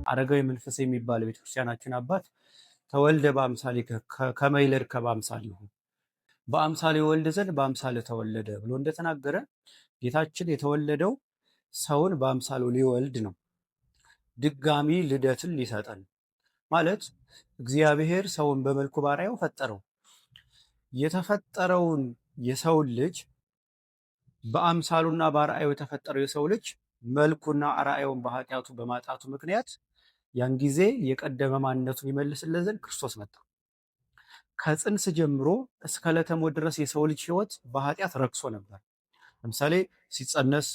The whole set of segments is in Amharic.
አረጋዊ መንፈሳዊ የሚባለው ቤተክርስቲያናችን አባት ተወልደ በአምሳሊከ ከመ ይልድ በአምሳሊሁ በአምሳለ የወልድ ዘንድ በአምሳለ ተወለደ ብሎ እንደተናገረ ጌታችን የተወለደው ሰውን በአምሳሉ ሊወልድ ነው። ድጋሚ ልደትን ሊሰጠን ማለት እግዚአብሔር ሰውን በመልኩ ባሪያው ፈጠረው። የተፈጠረውን የሰውን ልጅ በአምሳሉና በአርአያው የተፈጠረው የሰው ልጅ መልኩና አርአያውን በኃጢአቱ በማጣቱ ምክንያት ያን ጊዜ የቀደመ ማንነቱን ይመልስለት ዘንድ ክርስቶስ መጣ። ከጽንስ ጀምሮ እስከ ዕለተ ሞት ድረስ የሰው ልጅ ሕይወት በኃጢአት ረክሶ ነበር። ለምሳሌ ሲጸነስ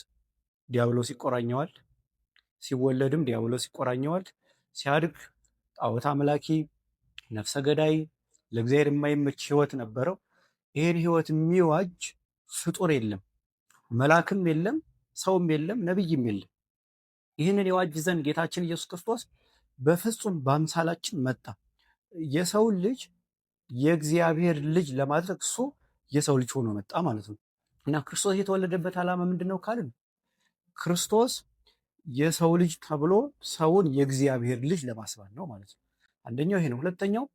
ዲያብሎስ ይቆራኘዋል፣ ሲወለድም ዲያብሎስ ይቆራኘዋል፣ ሲያድግ ጣዖት አምላኪ፣ ነፍሰ ገዳይ፣ ለእግዚአብሔር የማይመች ሕይወት ነበረው። ይህን ሕይወት የሚዋጅ ፍጡር የለም፣ መልአክም የለም፣ ሰውም የለም፣ ነቢይም የለም። ይህንን የዋጅ ዘንድ ጌታችን ኢየሱስ ክርስቶስ በፍጹም በአምሳላችን መጣ። የሰውን ልጅ የእግዚአብሔር ልጅ ለማድረግ እሱ የሰው ልጅ ሆኖ መጣ ማለት ነው። እና ክርስቶስ የተወለደበት ዓላማ ምንድን ነው ካልን ክርስቶስ የሰው ልጅ ተብሎ ሰውን የእግዚአብሔር ልጅ ለማስባል ነው ማለት ነው። አንደኛው ይሄ ነው። ሁለተኛው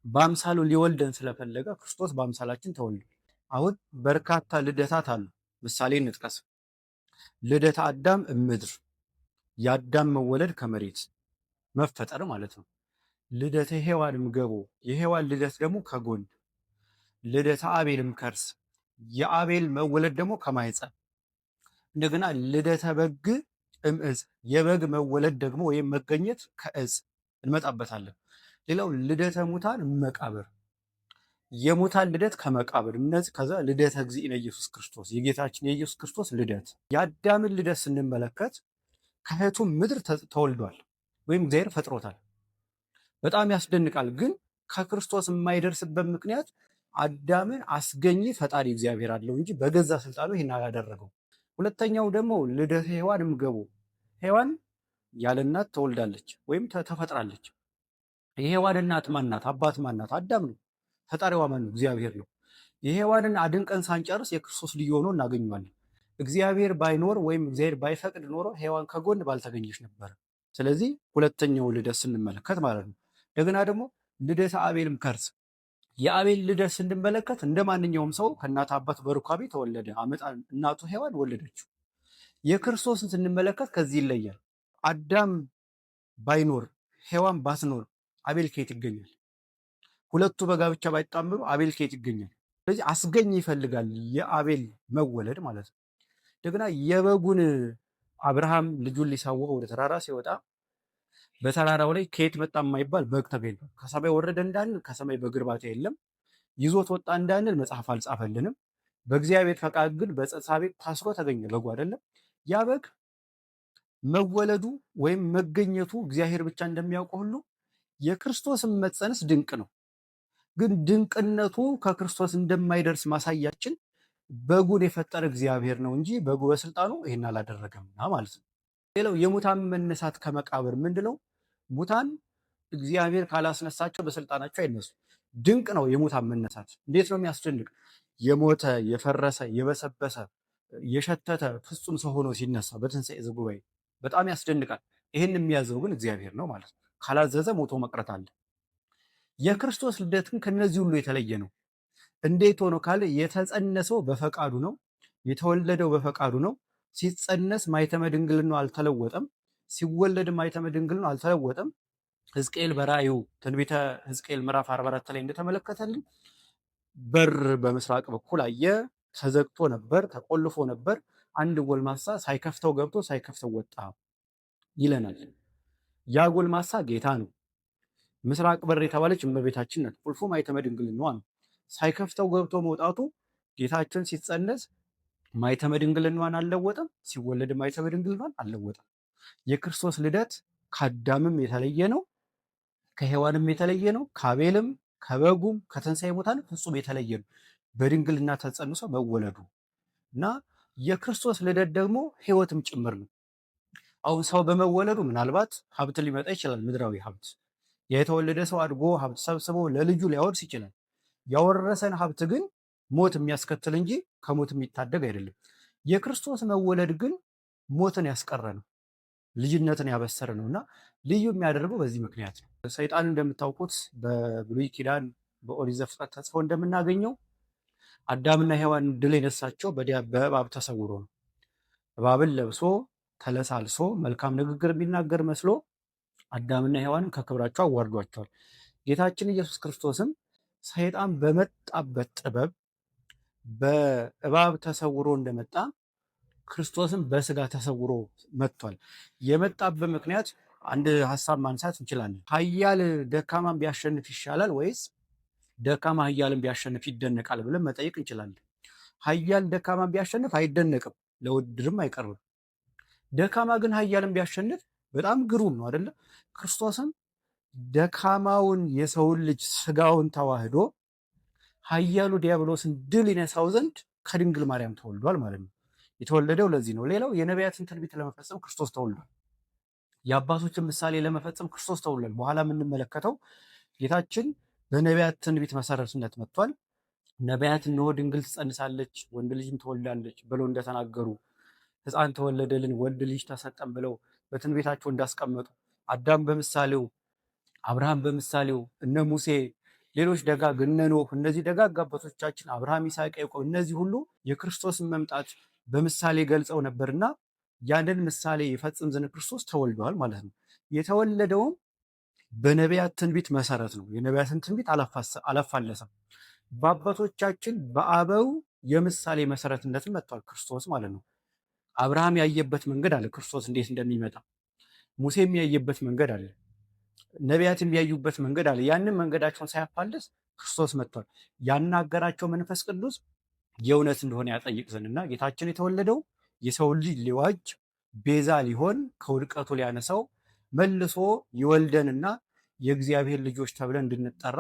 በአምሳሉ ሊወልደን ስለፈለገ ክርስቶስ በአምሳላችን ተወልዷል። አሁን በርካታ ልደታት አሉ። ምሳሌ እንጥቀስ። ልደተ አዳም እምድር፣ የአዳም መወለድ ከመሬት መፈጠር ማለት ነው። ልደተ ሔዋን እምገቦ፣ የሔዋን ልደት ደግሞ ከጎን። ልደተ አቤልም ከርስ፣ የአቤል መወለድ ደግሞ ከማኅፀን። እንደገና ልደተ በግ እምዕፅ፣ የበግ መወለድ ደግሞ ወይም መገኘት ከዕፅ እንመጣበታለን። ሌላው ልደተ ሙታን መቃብር፣ የሙታን ልደት ከመቃብር። እነዚህ ከዛ ልደተ እግዚእነ ኢየሱስ ክርስቶስ፣ የጌታችን የኢየሱስ ክርስቶስ ልደት። የአዳምን ልደት ስንመለከት ከእህቱ ምድር ተወልዷል ወይም እግዚአብሔር ፈጥሮታል። በጣም ያስደንቃል። ግን ከክርስቶስ የማይደርስበት ምክንያት አዳምን አስገኝ ፈጣሪ እግዚአብሔር አለው እንጂ በገዛ ስልጣኑ ይህን አላደረገው። ሁለተኛው ደግሞ ልደተ ሔዋን እምገቦ፣ ሔዋን ያለ እናት ተወልዳለች ወይም ተፈጥራለች። የሔዋን እናት ማናት? አባት ማናት? አዳም ነው። ፈጣሪዋ ማን ነው? እግዚአብሔር ነው። የሔዋንን አድንቀን ሳንጨርስ የክርስቶስ ልዩ ሆኖ እናገኘዋለን። እግዚአብሔር ባይኖር ወይም እግዚአብሔር ባይፈቅድ ኖሮ ሔዋን ከጎን ባልተገኘች ነበር። ስለዚህ ሁለተኛው ልደት ስንመለከት ማለት ነው። እንደገና ደግሞ ልደተ አቤልም ከርስ፣ የአቤል ልደት ስንመለከት እንደ ማንኛውም ሰው ከእናት አባት በሩካቤ ተወለደ። አመጣ እናቱ ሔዋን ወለደችው። የክርስቶስን ስንመለከት ከዚህ ይለያል። አዳም ባይኖር ሔዋን ባትኖር አቤል ከየት ይገኛል? ሁለቱ በጋብቻ ባይጣመሩ አቤል ከየት ይገኛል? ስለዚህ አስገኝ ይፈልጋል የአቤል መወለድ ማለት ነው። እንደገና የበጉን አብርሃም ልጁን ሊሰዋው ወደ ተራራ ሲወጣ በተራራው ላይ ከየት መጣ የማይባል በግ ተገኝቷል። ከሰማይ ወረደ እንዳንል ከሰማይ በግ እርባታ የለም። ይዞት ወጣ እንዳንል መጽሐፍ አልጻፈልንም። በእግዚአብሔር ፈቃድ ግን በፀጥታ ቤት ታስሮ ተገኘ በጉ አይደለም። ያ በግ መወለዱ ወይም መገኘቱ እግዚአብሔር ብቻ እንደሚያውቀው ሁሉ የክርስቶስን መጸነስ ድንቅ ነው። ግን ድንቅነቱ ከክርስቶስ እንደማይደርስ ማሳያችን በጉን የፈጠረ እግዚአብሔር ነው እንጂ በጉ በስልጣኑ ይህን አላደረገምና ማለት ነው። ሌላው የሙታን መነሳት ከመቃብር ምንድነው? ሙታን እግዚአብሔር ካላስነሳቸው በስልጣናቸው አይነሱ። ድንቅ ነው የሙታን መነሳት። እንዴት ነው የሚያስደንቅ! የሞተ የፈረሰ የበሰበሰ የሸተተ ፍጹም ሰው ሆኖ ሲነሳ በትንሣኤ ዘጉባኤ በጣም ያስደንቃል። ይህን የሚያዘው ግን እግዚአብሔር ነው ማለት ነው። ካላዘዘ ሞቶ መቅረት አለ። የክርስቶስ ልደት ግን ከነዚህ ሁሉ የተለየ ነው። እንዴት ሆኖ ካለ የተጸነሰው በፈቃዱ ነው፣ የተወለደው በፈቃዱ ነው። ሲጸነስ ማኅተመ ድንግልናው አልተለወጠም፣ ሲወለድ ማኅተመ ድንግልናው አልተለወጠም። ሕዝቅኤል በራእዩ ትንቢተ ሕዝቅኤል ምዕራፍ 44 ላይ እንደተመለከተልን በር በምስራቅ በኩል አየ፣ ተዘግቶ ነበር፣ ተቆልፎ ነበር። አንድ ጎልማሳ ሳይከፍተው ገብቶ ሳይከፍተው ወጣ ይለናል። ያ ጎልማሳ ጌታ ነው። ምስራቅ በር የተባለች እመቤታችን ናት። ቁልፉ ማኅተመ ድንግልናዋ ነው። ሳይከፍተው ገብቶ መውጣቱ ጌታችን ሲጸነስ ማኅተመ ድንግልናዋን አልለወጠም፣ ሲወለድ ማኅተመ ድንግልናዋን አልለወጠም። የክርስቶስ ልደት ከአዳምም የተለየ ነው፣ ከሔዋንም የተለየ ነው፣ ከአቤልም ከበጉም ከትንሣኤ ሙታን ፍጹም የተለየ ነው። በድንግልና ተጸንሶ መወለዱ እና የክርስቶስ ልደት ደግሞ ሕይወትም ጭምር ነው። አሁን ሰው በመወለዱ ምናልባት ሀብት ሊመጣ ይችላል፣ ምድራዊ ሀብት። የተወለደ ሰው አድጎ ሀብት ሰብስቦ ለልጁ ሊያወርስ ይችላል። ያወረሰን ሀብት ግን ሞት የሚያስከትል እንጂ ከሞት የሚታደግ አይደለም። የክርስቶስ መወለድ ግን ሞትን ያስቀረ ነው። ልጅነትን ያበሰረ ነው እና ልዩ የሚያደርገው በዚህ ምክንያት ነው። ሰይጣን እንደምታውቁት በብሉይ ኪዳን በኦሪት ዘፍጥረት ተጽፎ እንደምናገኘው አዳምና ሔዋን ድል የነሳቸው በእባብ ተሰውሮ ነው። እባብን ለብሶ ተለሳልሶ መልካም ንግግር የሚናገር መስሎ አዳምና ሔዋንን ከክብራቸው አዋርዷቸዋል። ጌታችን ኢየሱስ ክርስቶስም ሰይጣን በመጣበት ጥበብ በእባብ ተሰውሮ እንደመጣ ክርስቶስም በስጋ ተሰውሮ መጥቷል። የመጣበት ምክንያት አንድ ሀሳብ ማንሳት እንችላለን። ኃያል ደካማን ቢያሸንፍ ይሻላል ወይስ ደካማ ኃያልን ቢያሸንፍ ይደነቃል ብለን መጠየቅ እንችላለን። ኃያል ደካማን ቢያሸንፍ አይደነቅም፣ ለውድድርም አይቀርብም። ደካማ ግን ኃያልን ቢያሸንፍ በጣም ግሩም ነው አይደለ? ክርስቶስም ደካማውን የሰውን ልጅ ስጋውን ተዋህዶ ኃያሉ ዲያብሎስን ድል ይነሳው ዘንድ ከድንግል ማርያም ተወልዷል ማለት ነው። የተወለደው ለዚህ ነው። ሌላው የነቢያትን ትንቢት ለመፈጸም ክርስቶስ ተወልዷል። የአባቶችን ምሳሌ ለመፈጸም ክርስቶስ ተወልዷል። በኋላ የምንመለከተው ጌታችን በነቢያት ትንቢት መሰረትነት መጥቷል። ነቢያት እነሆ ድንግል ትጸንሳለች ወንድ ልጅም ትወልዳለች ብለው እንደተናገሩ፣ ሕፃን ተወለደልን ወንድ ልጅ ተሰጠን ብለው በትንቢታቸው እንዳስቀመጡ፣ አዳም በምሳሌው አብርሃም በምሳሌው እነ ሙሴ ሌሎች ደጋግ እነ ኖህ እነዚህ ደጋግ አባቶቻችን አብርሃም፣ ይስሐቅ፣ ያዕቆብ እነዚህ ሁሉ የክርስቶስን መምጣት በምሳሌ ገልጸው ነበርና ያንን ምሳሌ ይፈጽም ዘንድ ክርስቶስ ተወልዷል ማለት ነው። የተወለደውም በነቢያት ትንቢት መሰረት ነው። የነቢያትን ትንቢት አላፋለሰም። በአባቶቻችን በአበው የምሳሌ መሰረትነትን መጥቷል ክርስቶስ ማለት ነው። አብርሃም ያየበት መንገድ አለ ክርስቶስ እንዴት እንደሚመጣ። ሙሴ የሚያየበት መንገድ አለ። ነቢያት የሚያዩበት መንገድ አለ። ያንን መንገዳቸውን ሳያፋልስ ክርስቶስ መጥቷል። ያናገራቸው መንፈስ ቅዱስ የእውነት እንደሆነ ያጠይቅ ዘንድና ጌታችን የተወለደው የሰው ልጅ ሊዋጅ ቤዛ ሊሆን ከውድቀቱ ሊያነሳው መልሶ ይወልደንና የእግዚአብሔር ልጆች ተብለን እንድንጠራ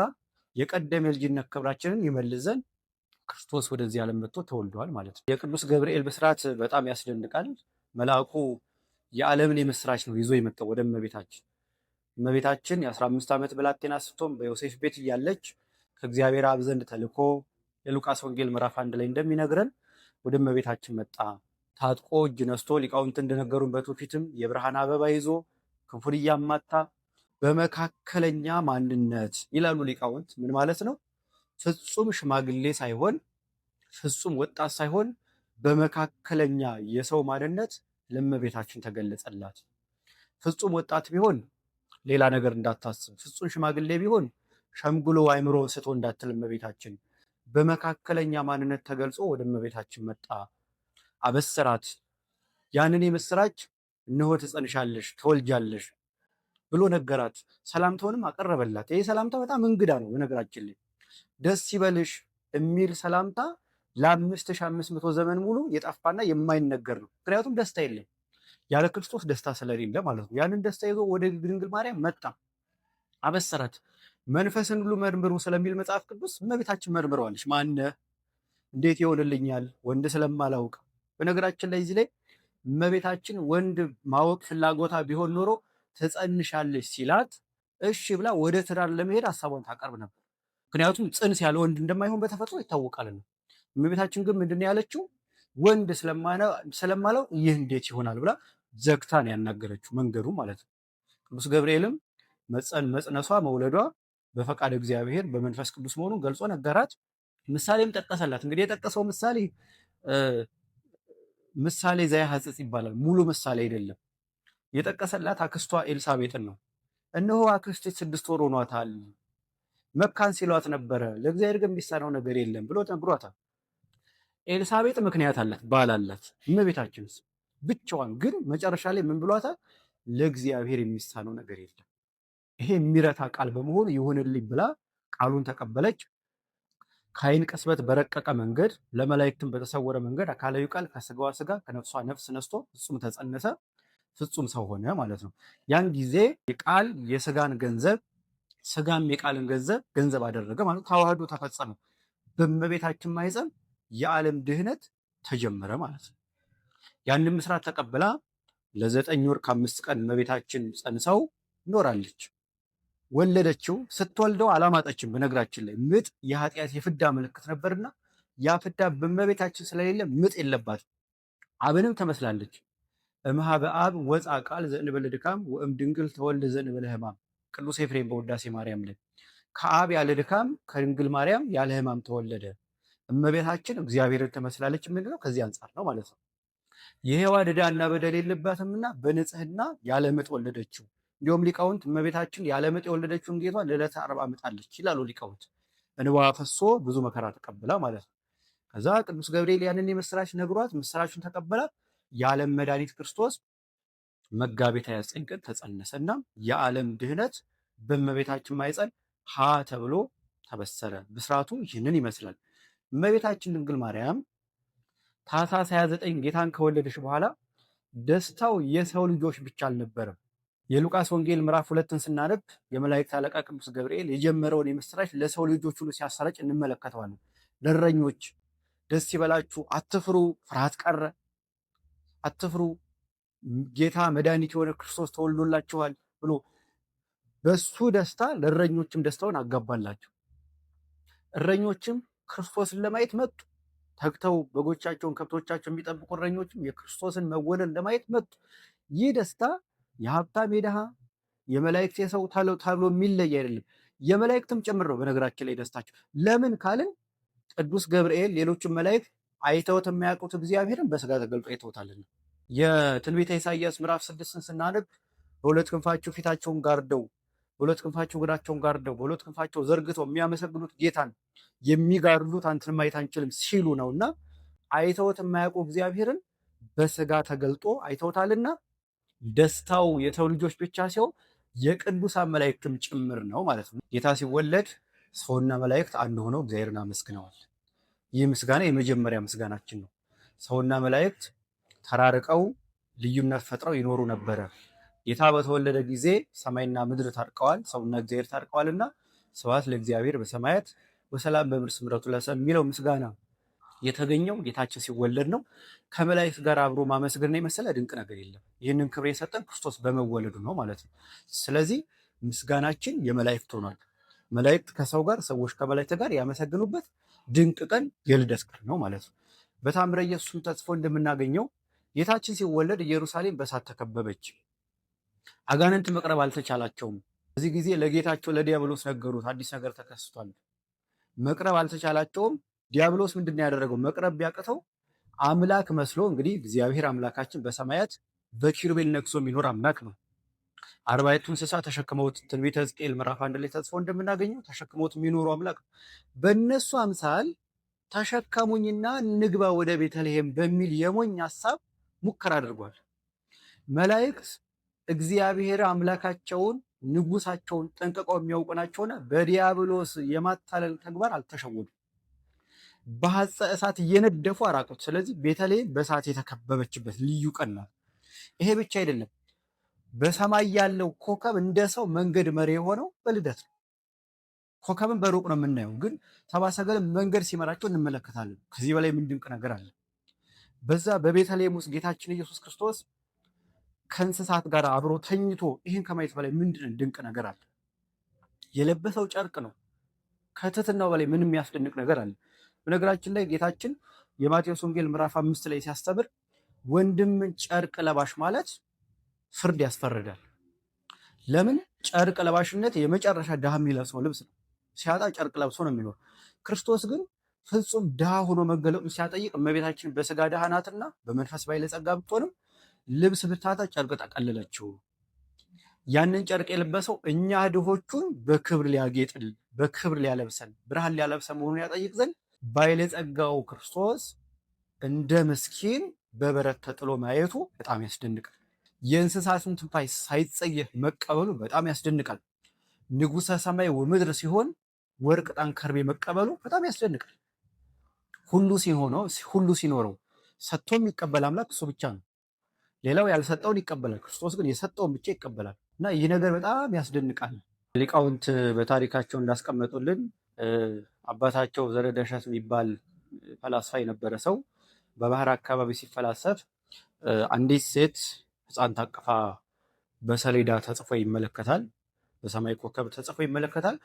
የቀደመ የልጅነት ክብራችንን ይመልስ ዘንድ ክርስቶስ ወደዚህ ዓለም መጥቶ ተወልደዋል ማለት ነው። የቅዱስ ገብርኤል ብስራት በጣም ያስደንቃል። መልአኩ የዓለምን የምስራች ነው ይዞ የመጣው ወደ እመቤታችን። እመቤታችን የ15 ዓመት ብላቴና ስትሆን በዮሴፍ ቤት እያለች ከእግዚአብሔር አብ ዘንድ ተልኮ የሉቃስ ወንጌል ምዕራፍ 1 ላይ እንደሚነግረን ወደ እመቤታችን መጣ። ታጥቆ እጅ ነስቶ ሊቃውንት እንደነገሩን በትውፊትም የብርሃን አበባ ይዞ ክንፉን እያማታ በመካከለኛ ማንነት ይላሉ ሊቃውንት። ምን ማለት ነው? ፍጹም ሽማግሌ ሳይሆን ፍጹም ወጣት ሳይሆን በመካከለኛ የሰው ማንነት ለእመቤታችን ተገለጸላት። ፍጹም ወጣት ቢሆን ሌላ ነገር እንዳታስብ፣ ፍጹም ሽማግሌ ቢሆን ሸምግሎ አይምሮ ስቶ እንዳትል እመቤታችን በመካከለኛ ማንነት ተገልጾ ወደ እመቤታችን መጣ፣ አበሰራት። ያንን የምስራች እነሆ ትጸንሻለሽ፣ ትወልጃለሽ ብሎ ነገራት። ሰላምታውንም አቀረበላት። ይህ ሰላምታ በጣም እንግዳ ነው። በነገራችን ላይ ደስ ይበልሽ የሚል ሰላምታ ለ5500 ዘመን ሙሉ የጠፋና የማይነገር ነው። ምክንያቱም ደስታ የለም፣ ያለ ክርስቶስ ደስታ ስለሌለ ማለት ነው። ያንን ደስታ ይዞ ወደ ድንግል ማርያም መጣ፣ አበሰራት። መንፈስን ሁሉ መርምሩ ስለሚል መጽሐፍ ቅዱስ እመቤታችን መርምረዋለች። ማነ እንዴት ይሆንልኛል ወንድ ስለማላውቅ። በነገራችን ላይ እዚህ ላይ እመቤታችን ወንድ ማወቅ ፍላጎታ ቢሆን ኖሮ ትጸንሻለች ሲላት እሺ ብላ ወደ ትዳር ለመሄድ ሀሳቧን ታቀርብ ነበር። ምክንያቱም ጽንስ ያለ ወንድ እንደማይሆን በተፈጥሮ ይታወቃልና። እመቤታችን ግን ምንድን ነው ያለችው? ወንድ ስለማለው ይህ እንዴት ይሆናል ብላ ዘግታን ያናገረችው መንገዱ ማለት ነው። ቅዱስ ገብርኤልም መጽነሷ መውለዷ በፈቃድ እግዚአብሔር በመንፈስ ቅዱስ መሆኑን ገልጾ ነገራት። ምሳሌም ጠቀሰላት። እንግዲህ የጠቀሰው ምሳሌ ዘያሐጽጽ ይባላል። ሙሉ ምሳሌ አይደለም። የጠቀሰላት አክስቷ ኤልሳቤጥን ነው። እነሆ አክስትሽ 6 ወር ሆኗታል፣ መካን ሲሏት ነበረ፣ ለእግዚአብሔር ግን የሚሳነው ነገር የለም ብሎ ነግሯታል። ኤልሳቤጥ ምክንያት አላት፣ ባል አላት። እመቤታችንስ ብቻዋን ግን መጨረሻ ላይ ምን ብሏታል? ለእግዚአብሔር የሚሳነው ነገር የለም። ይሄ የሚረታ ቃል በመሆኑ ይሁንልኝ ብላ ቃሉን ተቀበለች። ከዓይን ቅጽበት በረቀቀ መንገድ ለመላእክትም በተሰወረ መንገድ አካላዊ ቃል ከስጋዋ ስጋ ከነፍሷ ነፍስ ነስቶ ፍጹም ተጸነሰ፣ ፍጹም ሰው ሆነ ማለት ነው። ያን ጊዜ የቃል የስጋን ገንዘብ ስጋም የቃልን ገንዘብ አደረገ ማለት ተዋህዶ ተፈጸመ። በእመቤታችን ማኅፀን የዓለም ድህነት ተጀመረ ማለት ነው። ያንን ምስራት ተቀብላ ለ9 ወር ከ5 ቀን እመቤታችን ጸንሰው ኖራለች። ወለደችው። ስትወልደው አላማጠችም። በነገራችን ላይ ምጥ የኃጢአት የፍዳ ምልክት ነበርና ያ ፍዳ በእመቤታችን ስለሌለ ምጥ የለባትም። አብንም ትመስላለች። እምኀበ አብ ወፃ ቃል ዘእንበለ ድካም ወእም ድንግል ተወልደ ዘእንበለ ሕማም። ቅዱስ ኤፍሬም በውዳሴ ማርያም ላይ ከአብ ያለ ድካም ከድንግል ማርያም ያለ ሕማም ተወለደ። እመቤታችን እግዚአብሔርን ትመስላለች የምንለው ከዚህ አንጻር ነው ማለት ነው። የሔዋን ዕዳና በደል የለባትምና በንጽህና ያለ ምጥ ወለደችው። እንዲሁም ሊቃውንት እመቤታችን ያለ ምጥ የወለደችውን ጌቷን ለዕለተ ዓርብ አምጣለች ይላሉ ሊቃውንት። እንባ ፈሶ ብዙ መከራ ተቀብላ ማለት ነው። ከዛ ቅዱስ ገብርኤል ያንን የምስራች ነግሯት ምስራቹን ተቀበላ። የዓለም መድኃኒት ክርስቶስ መጋቢት 29 ቀን ተጸነሰና የዓለም ድህነት በእመቤታችን ማኅፀን ሀ ተብሎ ተበሰረ። ብስራቱ ይህንን ይመስላል። እመቤታችን ድንግል ማርያም ታኅሳስ 29 ጌታን ከወለደች በኋላ ደስታው የሰው ልጆች ብቻ አልነበረም። የሉቃስ ወንጌል ምዕራፍ 2ን ስናነብ የመላእክት አለቃ ቅዱስ ገብርኤል የጀመረውን የምስራች ለሰው ልጆች ሁሉ ሲያሰራጭ እንመለከተዋለን። ለእረኞች ደስ ይበላችሁ፣ አትፍሩ፣ ፍርሃት ቀረ፣ አትፍሩ፣ ጌታ መድኃኒት የሆነ ክርስቶስ ተወልዶላችኋል ብሎ በሱ ደስታ ለእረኞችም ደስታውን አጋባላቸው። እረኞችም ክርስቶስን ለማየት መጡ። ተግተው በጎቻቸውን ከብቶቻቸው የሚጠብቁ እረኞችም የክርስቶስን መወለድ ለማየት መጡ። ይህ ደስታ የሀብታም የድሃ የመላእክት የሰው ተብሎ የሚለይ አይደለም። የመላእክትም ጭምር ነው። በነገራችን ላይ ደስታቸው ለምን ካልን ቅዱስ ገብርኤል ሌሎችን መላእክት አይተውት የማያውቁት እግዚአብሔርን በስጋ ተገልጦ አይተውታልና። የትንቢተ ኢሳይያስ ምዕራፍ 6ን ስናነብ በሁለት ክንፋቸው ፊታቸውን ጋርደው በሁለት ክንፋቸው እግራቸውን ጋርደው በሁለት ክንፋቸው ዘርግተው የሚያመሰግኑት ጌታን የሚጋርዱት አንተን ማየት አንችልም ሲሉ ነውና አይተውት የማያውቁ እግዚአብሔርን በስጋ ተገልጦ አይተውታልና ደስታው የሰው ልጆች ብቻ ሲሆን የቅዱሳን መላእክትም ጭምር ነው ማለት ነው። ጌታ ሲወለድ ሰውና መላእክት አንድ ሆነው እግዚአብሔርን አመስግነዋል። ይህ ምስጋና የመጀመሪያ ምስጋናችን ነው። ሰውና መላእክት ተራርቀው ልዩነት ፈጥረው ይኖሩ ነበረ። ጌታ በተወለደ ጊዜ ሰማይና ምድር ታርቀዋል፣ ሰውና እግዚአብሔር ታርቀዋልና ስብሐት ለእግዚአብሔር በሰማያት ወሰላም በምድር ስምረቱ ለሰብእ የሚለው ምስጋና የተገኘው ጌታችን ሲወለድ ነው። ከመላእክት ጋር አብሮ ማመስገን የመሰለ ድንቅ ነገር የለም። ይህንን ክብር የሰጠን ክርስቶስ በመወለዱ ነው ማለት ነው። ስለዚህ ምስጋናችን የመላእክት ሆኗል። መላእክት ከሰው ጋር፣ ሰዎች ከመላእክት ጋር ያመሰግኑበት ድንቅ ቀን የልደት ቀን ነው ማለት ነው። በታምረ ኢየሱስም ተጽፎ እንደምናገኘው ጌታችን ሲወለድ ኢየሩሳሌም በእሳት ተከበበች። አጋንንት መቅረብ አልተቻላቸውም። በዚህ ጊዜ ለጌታቸው ለዲያብሎስ ነገሩት፣ አዲስ ነገር ተከስቷል። መቅረብ አልተቻላቸውም። ዲያብሎስ ምንድን ነው ያደረገው? መቅረብ ቢያቅተው አምላክ መስሎ እንግዲህ እግዚአብሔር አምላካችን በሰማያት በኪሩቤል ነግሶ የሚኖር አምላክ ነው። አርባዕቱ እንስሳ ተሸክመውት ትንቢተ ሕዝቅኤል ምዕራፍ 1 ላይ ተጽፎ እንደምናገኘው ተሸክመውት የሚኖሩ አምላክ ነው። በእነሱ አምሳል ተሸከሙኝና ንግባ ወደ ቤተልሔም በሚል የሞኝ ሐሳብ ሙከራ አድርጓል። መላእክት እግዚአብሔር አምላካቸውን ንጉሳቸውን ጠንቅቀው የሚያውቁ ናቸውና በዲያብሎስ የማታለል ተግባር አልተሸወዱም። በሐፀ እሳት እየነደፉ አራቁት። ስለዚህ ቤተልሔም በእሳት የተከበበችበት ልዩ ቀን ናት። ይሄ ብቻ አይደለም። በሰማይ ያለው ኮከብ እንደ ሰው መንገድ መሪ የሆነው በልደት ነው። ኮከብን በሩቅ ነው የምናየው፣ ግን ሰብአ ሰገል መንገድ ሲመራቸው እንመለከታለን። ከዚህ በላይ ምን ድንቅ ነገር አለ? በዛ በቤተልሔም ውስጥ ጌታችን ኢየሱስ ክርስቶስ ከእንስሳት ጋር አብሮ ተኝቶ ይህን ከማየት በላይ ምንድን ድንቅ ነገር አለ? የለበሰው ጨርቅ ነው። ከትህትናው በላይ ምንም የሚያስደንቅ ነገር አለ? በነገራችን ላይ ጌታችን የማቴዎስ ወንጌል ምዕራፍ 5 ላይ ሲያስተምር ወንድምን ጨርቅ ለባሽ ማለት ፍርድ ያስፈርዳል። ለምን? ጨርቅ ለባሽነት የመጨረሻ ድሃ የሚለብሰው ልብስ ነው። ሲያጣ ጨርቅ ለብሶ ነው የሚኖር። ክርስቶስ ግን ፍጹም ድሃ ሆኖ መገለጡን ሲያጠይቅ እመቤታችን በስጋ ድሃ ናትና በመንፈስ ባለጸጋ ብትሆንም ልብስ ብታጣ ጨርቅ ጠቀለለችው። ያንን ጨርቅ የለበሰው እኛ ድሆቹን በክብር ሊያጌጥል በክብር ሊያለብሰን ብርሃን ሊያለብሰን መሆኑን ያጠይቅ ዘንድ ባለጸጋው ክርስቶስ እንደ ምስኪን በበረት ተጥሎ ማየቱ በጣም ያስደንቃል። የእንስሳትን ትንፋሽ ሳይጸየፍ መቀበሉ በጣም ያስደንቃል። ንጉሠ ሰማይ ወምድር ሲሆን ወርቅ ዕጣን ከርቤ መቀበሉ በጣም ያስደንቃል። ሁሉ ሲኖረው ሰጥቶ የሚቀበል አምላክ እሱ ብቻ ነው። ሌላው ያልሰጠውን ይቀበላል። ክርስቶስ ግን የሰጠውን ብቻ ይቀበላል እና ይህ ነገር በጣም ያስደንቃል። ሊቃውንት በታሪካቸው እንዳስቀመጡልን አባታቸው ዘረደሸት የሚባል ፈላስፋ የነበረ ሰው በባህር አካባቢ ሲፈላሰፍ አንዲት ሴት ሕፃን ታቅፋ በሰሌዳ ተጽፎ ይመለከታል። በሰማይ ኮከብ ተጽፎ ይመለከታል።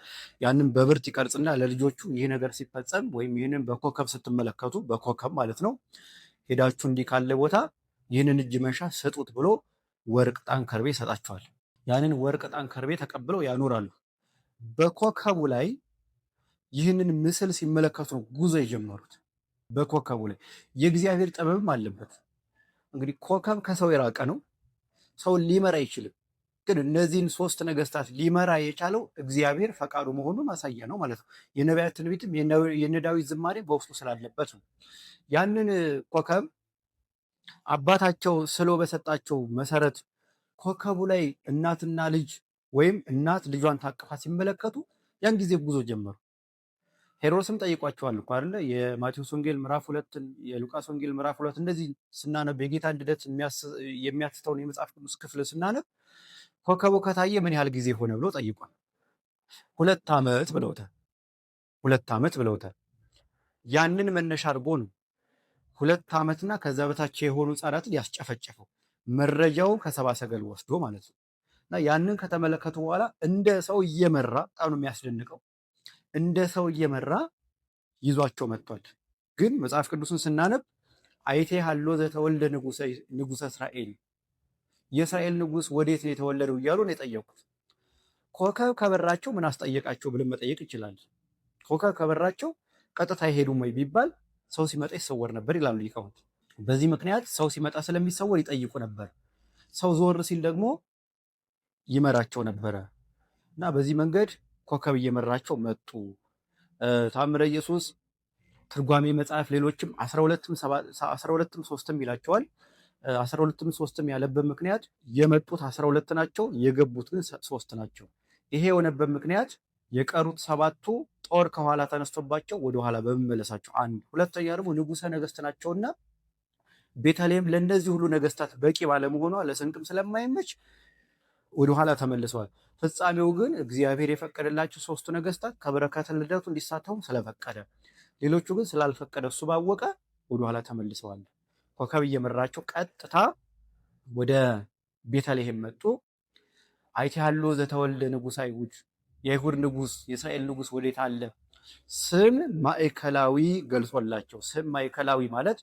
ያንን በብርት ይቀርጽና ለልጆቹ ይህ ነገር ሲፈጸም ወይም ይህንን በኮከብ ስትመለከቱ፣ በኮከብ ማለት ነው፣ ሄዳችሁ እንዲህ ካለ ቦታ ይህንን እጅ መንሻ ስጡት ብሎ ወርቅ፣ ዕጣን፣ ከርቤ ይሰጣቸዋል። ያንን ወርቅ፣ ዕጣን፣ ከርቤ ተቀብለው ያኖራሉ። በኮከቡ ላይ ይህንን ምስል ሲመለከቱ ነው ጉዞ የጀመሩት። በኮከቡ ላይ የእግዚአብሔር ጥበብም አለበት። እንግዲህ ኮከብ ከሰው የራቀ ነው፣ ሰውን ሊመራ አይችልም። ግን እነዚህን ሶስት ነገስታት ሊመራ የቻለው እግዚአብሔር ፈቃዱ መሆኑን ማሳያ ነው ማለት ነው። የነቢያት ትንቢትም የነ ዳዊት ዝማሬ በውስጡ ስላለበት ነው። ያንን ኮከብ አባታቸው ስሎ በሰጣቸው መሰረት ኮከቡ ላይ እናትና ልጅ ወይም እናት ልጇን ታቅፋ ሲመለከቱ ያን ጊዜ ጉዞ ጀመሩ። ሄሮድስም ጠይቋቸዋል እኮ አይደለ? የማቴዎስ ወንጌል ምዕራፍ 2 የሉቃስ ወንጌል ምዕራፍ 2 እንደዚህ ስናነብ የጌታን ልደት የሚያትተውን የመጽሐፍ ቅዱስ ክፍል ስናነብ ኮከቡ ከታየ ምን ያህል ጊዜ ሆነ ብሎ ጠይቋል። 2 ዓመት ብለውታል። 2 ዓመት ብለውታል። ያንን መነሻ አድርጎ ነው 2 ዓመትና ከዛ በታች የሆኑ ህጻናትን ያስጨፈጨፈው መረጃው ከሰብአ ሰገል ወስዶ ማለት ነው። እና ያንን ከተመለከቱ በኋላ እንደ ሰው እየመራ በጣም ነው የሚያስደንቀው። እንደ ሰው እየመራ ይዟቸው መጥቷል። ግን መጽሐፍ ቅዱስን ስናነብ አይቴ ሀሎ ዘተወልደ ንጉሰ እስራኤል፣ የእስራኤል ንጉስ ወዴት ነው የተወለደው እያሉ ነው የጠየቁት። ኮከብ ከበራቸው ምን አስጠየቃቸው ብለን መጠየቅ ይችላል። ኮከብ ከበራቸው ቀጥታ አይሄዱም ወይ ቢባል ሰው ሲመጣ ይሰወር ነበር ይላሉ ሊቃውንት። በዚህ ምክንያት ሰው ሲመጣ ስለሚሰወር ይጠይቁ ነበር። ሰው ዞር ሲል ደግሞ ይመራቸው ነበረ እና በዚህ መንገድ ኮከብ እየመራቸው መጡ። ታምረ ኢየሱስ ትርጓሜ መጽሐፍ ሌሎችም 12ም 3ም ይላቸዋል። 12ም 3ም ያለበት ምክንያት የመጡት 12 ናቸው፣ የገቡት ግን 3 ናቸው። ይሄ የሆነበት ምክንያት የቀሩት 7ቱ ጦር ከኋላ ተነስቶባቸው ወደኋላ በመመለሳቸው አንድ፣ ሁለተኛ ደግሞ ንጉሰ ነገስት ናቸውና ቤተልሔም ለእነዚህ ሁሉ ነገስታት በቂ ባለመሆኗ ለስንቅም ስለማይመች ወደኋላ ተመልሰዋል። ፍጻሜው ግን እግዚአብሔር የፈቀደላቸው 3ቱ ነገስታት ከበረከተ ልደቱ እንዲሳተፉ ስለፈቀደ፣ ሌሎቹ ግን ስላልፈቀደ እሱ ባወቀ ወደኋላ ተመልሰዋል። ኮከብ እየመራቸው ቀጥታ ወደ ቤተልሔም መጡ። አይቴሃሎ ዘተወልደ ንጉሠ አይሁድ፣ የአይሁድ ንጉስ የእስራኤል ንጉስ ወዴት አለ? ስም ማዕከላዊ ገልጾላቸው። ስም ማዕከላዊ ማለት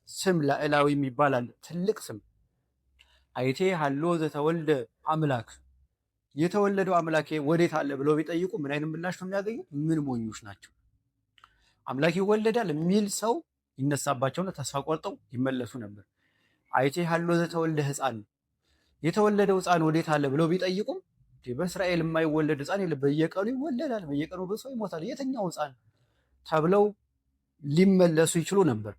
ስም ላዕላዊ ይባላል። ትልቅ ስም አይቴ ሀሎ ዘተወልደ አምላክ፣ የተወለደው አምላኬ ወዴት አለ ብለው ቢጠይቁ ምን አይነት ምላሽ ነው የሚያገኙ? ምን ሞኞች ናቸው፣ አምላክ ይወለዳል የሚል ሰው ይነሳባቸውና ተስፋ ቆርጠው ይመለሱ ነበር። አይቴ ሀሎ ዘተወልደ ህፃን፣ የተወለደው ህፃን ወዴት አለ ብለው ቢጠይቁም በእስራኤል የማይወለድ ህፃን የለም፣ በየቀኑ ይወለዳል፣ በየቀኑ በሰው ይሞታል፣ የትኛው ህፃን ተብለው ሊመለሱ ይችሉ ነበር።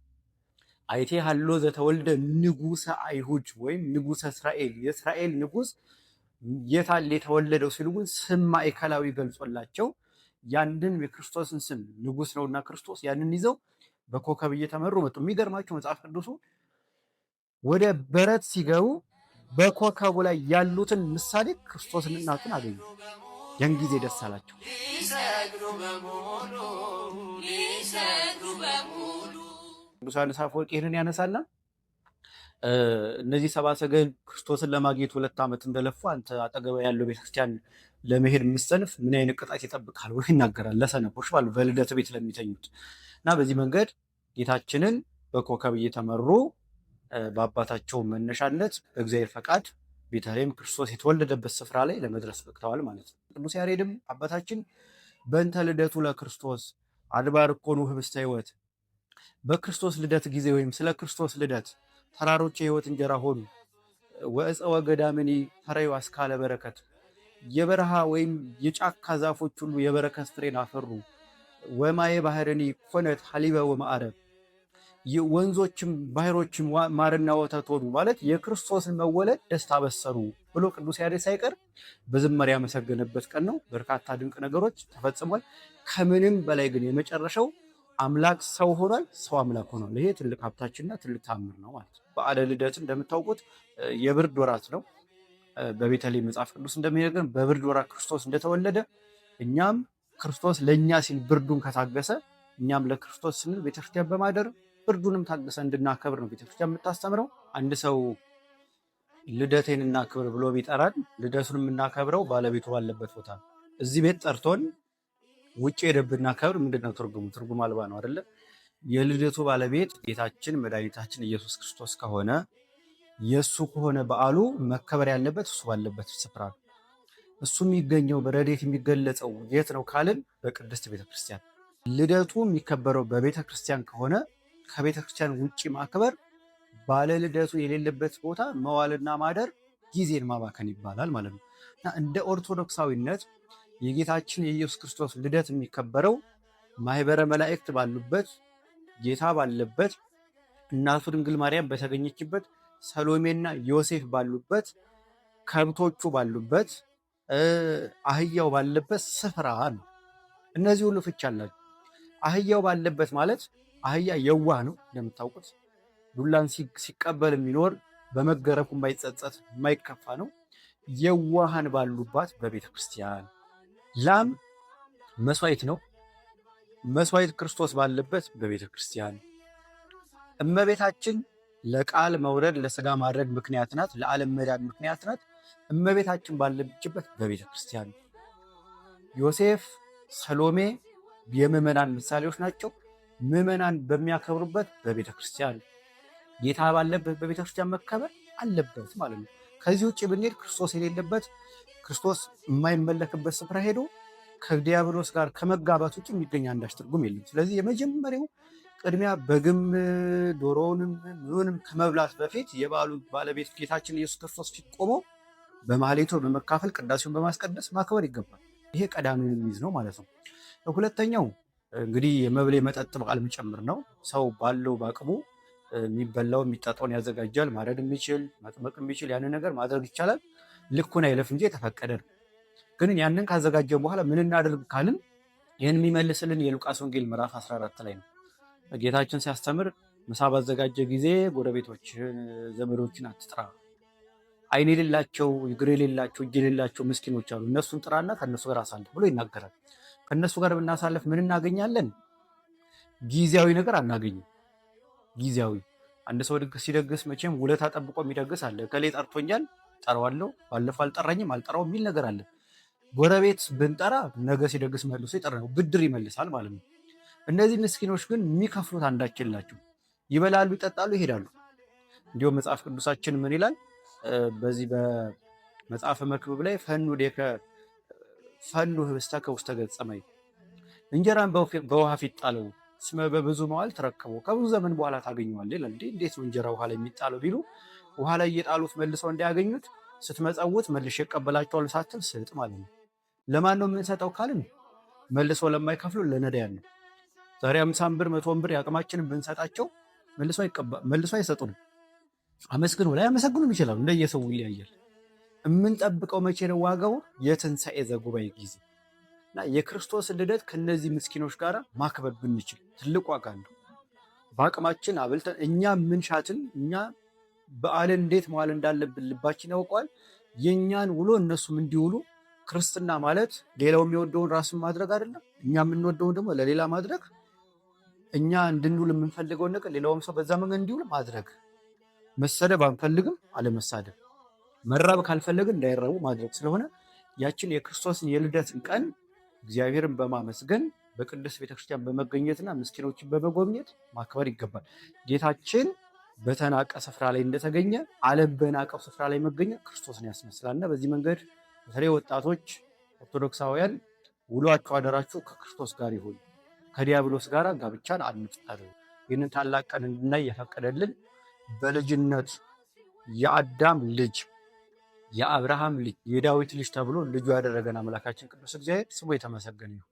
አይቴ ሀሎ ዘተወልደ ንጉሰ አይሁድ ወይም ንጉሰ እስራኤል፣ የእስራኤል ንጉስ የታል የተወለደው ሲሉ ግን ስም ማዕከላዊ ገልጾላቸው ያንን የክርስቶስን ስም ንጉስ ነውና ክርስቶስ ያንን ይዘው በኮከብ እየተመሩ መጡ። የሚገርማቸው መጽሐፍ ቅዱሱ ወደ በረት ሲገቡ በኮከቡ ላይ ያሉትን ምሳሌ ክርስቶስን እናቱን አገኙ። ያን ጊዜ ደስ አላቸው። ቅዱስ ዮሐንስ አፈወርቅ ይህንን ያነሳና እነዚህ ሰብአ ሰገል ክርስቶስን ለማግኘት 2 ዓመት እንደለፉ አንተ አጠገባ ያለው ቤተክርስቲያን ለመሄድ የምትሰንፍ ምን አይነት ቅጣት ይጠብቃል ብሎ ይናገራል። ለሰነፎች ማለት በልደት ቤት ለሚተኙት እና በዚህ መንገድ ጌታችንን በኮከብ እየተመሩ በአባታቸው መነሻነት በእግዚአብሔር ፈቃድ ቤተልሔም ክርስቶስ የተወለደበት ስፍራ ላይ ለመድረስ በቅተዋል ማለት ነው። ቅዱስ ያሬድም አባታችን በእንተ ልደቱ ለክርስቶስ አድባር ኮኑ ህብስተ ሕይወት፣ በክርስቶስ ልደት ጊዜ ወይም ስለ ክርስቶስ ልደት ተራሮች የሕይወት እንጀራ ሆኑ፣ ወዕፀ ወገዳምኒ ፈረዩ አስካለ በረከት፣ የበረሃ ወይም የጫካ ዛፎች ሁሉ የበረከት ፍሬን አፈሩ፣ ወማየ ባህርኒ ኮነት ሐሊበ ወማዕረብ፣ ወንዞችም ባህሮችም ማርና ወተት ሆኑ ማለት የክርስቶስን መወለድ ደስታ በሰሩ ብሎ ቅዱስ ያሬድ ሳይቀር በዝማሬ ያመሰገነበት ቀን ነው። በርካታ ድንቅ ነገሮች ተፈጽሟል። ከምንም በላይ ግን የመጨረሻው አምላክ ሰው ሆኗል፣ ሰው አምላክ ሆኗል። ይሄ ትልቅ ሀብታችንና ትልቅ ታምር ነው ማለት ነው። በዓለ ልደት እንደምታውቁት የብርድ ወራት ነው። በቤተልሔም መጽሐፍ ቅዱስ እንደሚነግረን በብርድ ወራት ክርስቶስ እንደተወለደ እኛም ክርስቶስ ለእኛ ሲል ብርዱን ከታገሰ እኛም ለክርስቶስ ስንል ቤተክርስቲያን በማደር ብርዱንም ታገሰ እንድናከብር ነው ቤተክርስቲያን የምታስተምረው። አንድ ሰው ልደቴን እናክብር ብሎ ቢጠራን ልደቱን የምናከብረው ባለቤቱ ባለበት ቦታ ነው። እዚህ ቤት ጠርቶን ውጭ ሄደን ብናከብር ምንድነው ትርጉሙ? ትርጉም አልባ ነው አይደለ? የልደቱ ባለቤት ጌታችን መድኃኒታችን ኢየሱስ ክርስቶስ ከሆነ የእሱ ከሆነ በዓሉ መከበር ያለበት እሱ ባለበት ስፍራ ነው። እሱ የሚገኘው በረድኤት የሚገለጸው የት ነው ካልን በቅድስት ቤተክርስቲያን። ልደቱ የሚከበረው በቤተክርስቲያን ከሆነ ከቤተክርስቲያን ውጭ ማክበር ባለ ልደቱ የሌለበት ቦታ መዋልና ማደር ጊዜን ማባከን ይባላል ማለት ነው። እና እንደ ኦርቶዶክሳዊነት የጌታችን የኢየሱስ ክርስቶስ ልደት የሚከበረው ማህበረ መላእክት ባሉበት፣ ጌታ ባለበት፣ እናቱ ድንግል ማርያም በተገኘችበት፣ ሰሎሜና ዮሴፍ ባሉበት፣ ከብቶቹ ባሉበት፣ አህያው ባለበት ስፍራ ነው። እነዚህ ሁሉ ፍቻ አላቸው። አህያው ባለበት ማለት አህያ የዋህ ነው እንደምታውቁት፣ ዱላን ሲቀበል የሚኖር በመገረፉ የማይጸጸት የማይከፋ ነው። የዋሃን ባሉባት በቤተ ክርስቲያን። ላም መስዋዕት ነው። መስዋዕት ክርስቶስ ባለበት በቤተ ክርስቲያን። እመቤታችን ለቃል መውረድ ለስጋ ማድረግ ምክንያት ናት። ለዓለም መዳን ምክንያት ናት። እመቤታችን ባለችበት በቤተ ክርስቲያን። ዮሴፍ፣ ሰሎሜ የምዕመናን ምሳሌዎች ናቸው። ምዕመናን በሚያከብሩበት በቤተ ክርስቲያን፣ ጌታ ባለበት በቤተ ክርስቲያን መከበር አለበት ማለት ነው። ከዚህ ውጭ ብንሄድ ክርስቶስ የሌለበት፣ ክርስቶስ የማይመለክበት ስፍራ ሄዶ ከዲያብሎስ ጋር ከመጋባት ውጭ የሚገኝ አንዳች ትርጉም የለም። ስለዚህ የመጀመሪያው ቅድሚያ በግም ዶሮውንም ምንም ከመብላት በፊት የበዓሉ ባለቤት ጌታችን ኢየሱስ ክርስቶስ ፊት ቆሞ በማህሌቱ በመካፈል ቅዳሴውን በማስቀደስ ማክበር ይገባል። ይሄ ቀዳሚውን የሚይዝ ነው ማለት ነው። ሁለተኛው እንግዲህ የመብል የመጠጥ በዓል የሚጨምር ነው። ሰው ባለው በአቅሙ የሚበላው የሚጠጣውን ያዘጋጃል። ማረድ የሚችል መጥመቅ የሚችል ያንን ነገር ማድረግ ይቻላል። ልኩን አይለፍ እንጂ የተፈቀደ ነው። ግን ያንን ካዘጋጀን በኋላ ምን እናደርግ ካልን ይህን የሚመልስልን የሉቃስ ወንጌል ምዕራፍ 14 ላይ ነው። ጌታችን ሲያስተምር ምሳ ባዘጋጀ ጊዜ ጎረቤቶችን፣ ዘመዶችን አትጥራ፣ ዓይን የሌላቸው እግር የሌላቸው እጅ የሌላቸው ምስኪኖች አሉ፣ እነሱን ጥራና ከእነሱ ጋር አሳልፍ ብሎ ይናገራል። ከእነሱ ጋር ብናሳልፍ ምን እናገኛለን? ጊዜያዊ ነገር አናገኝም። ጊዜያዊ አንድ ሰው ድግስ ሲደግስ መቼም ውለታ ጠብቆ የሚደግስ አለ። ከሌ ጠርቶኛል፣ ጠራዋለሁ፣ ባለፈው አልጠራኝም፣ አልጠራው የሚል ነገር አለ። ጎረቤት ብንጠራ ነገ ሲደግስ መልሶ ይጠራል፣ ብድር ይመልሳል ማለት ነው። እነዚህ ምስኪኖች ግን የሚከፍሉት አንዳች የላቸው። ይበላሉ፣ ይጠጣሉ፣ ይሄዳሉ። እንዲሁም መጽሐፍ ቅዱሳችን ምን ይላል? በዚህ በመጽሐፈ መክብብ ላይ ፈኑ ህብስተከ ውስተ ገጸ ማይ፣ እንጀራን በውሃ ፊት ጣለው፣ እስመ በብዙ መዋዕል ተረከበው፣ ከብዙ ዘመን በኋላ ታገኘዋለህ ይላል። እንዴት ነው እንጀራ ውሃ ላይ የሚጣለው ቢሉ፣ ውሃ ላይ እየጣሉት መልሰው እንዳያገኙት ስትመጸውት መልሼ እቀበላቸዋለሁ ሳትል ስጥ ማለት ነው። ለማን ነው የምንሰጠው ካልን መልሶ ለማይከፍሉ ለነዳያን ነው። ዛሬ 50 ብር 100 ብር ያቅማችንን ብንሰጣቸው መልሶ አይሰጡንም። አመስግኑ ላይ አመሰግኑም ይችላሉ፣ እንደየሰው ይለያያል። የምንጠብቀው መቼ ነው? ዋጋው የትንሣኤ ዘጉባኤ ጊዜ እና የክርስቶስ ልደት ከነዚህ ምስኪኖች ጋር ማክበር ብንችል ትልቅ ዋጋ ነው። በአቅማችን አብልተን እኛ ምንሻትን እኛ በዓልን እንዴት መዋል እንዳለብን ልባችን ያውቀዋል። የእኛን ውሎ እነሱም እንዲውሉ። ክርስትና ማለት ሌላው የሚወደውን ራስን ማድረግ አይደለም። እኛ የምንወደውን ደግሞ ለሌላ ማድረግ፣ እኛ እንድንውል የምንፈልገውን ነገር ሌላውም ሰው በዛ መንገድ እንዲውል ማድረግ። መሰደብ አንፈልግም፣ አለመሳደብ። መራብ ካልፈለግን እንዳይራቡ ማድረግ ስለሆነ ያችን የክርስቶስን የልደትን ቀን እግዚአብሔርን በማመስገን በቅድስት ቤተክርስቲያን በመገኘትና ምስኪኖችን በመጎብኘት ማክበር ይገባል። ጌታችን በተናቀ ስፍራ ላይ እንደተገኘ ዓለም በናቀው ስፍራ ላይ መገኘት ክርስቶስን ያስመስላልና በዚህ መንገድ በተለይ ወጣቶች ኦርቶዶክሳውያን ውሏችሁ አደራችሁ ከክርስቶስ ጋር ይሁን፣ ከዲያብሎስ ጋር ጋብቻን አንፍጠር። ይህንን ታላቅ ቀን እንድናይ የፈቀደልን በልጅነት የአዳም ልጅ የአብርሃም ልጅ የዳዊት ልጅ ተብሎ ልጁ ያደረገን አምላካችን ቅዱስ እግዚአብሔር ስሙ የተመሰገነ ይሁን።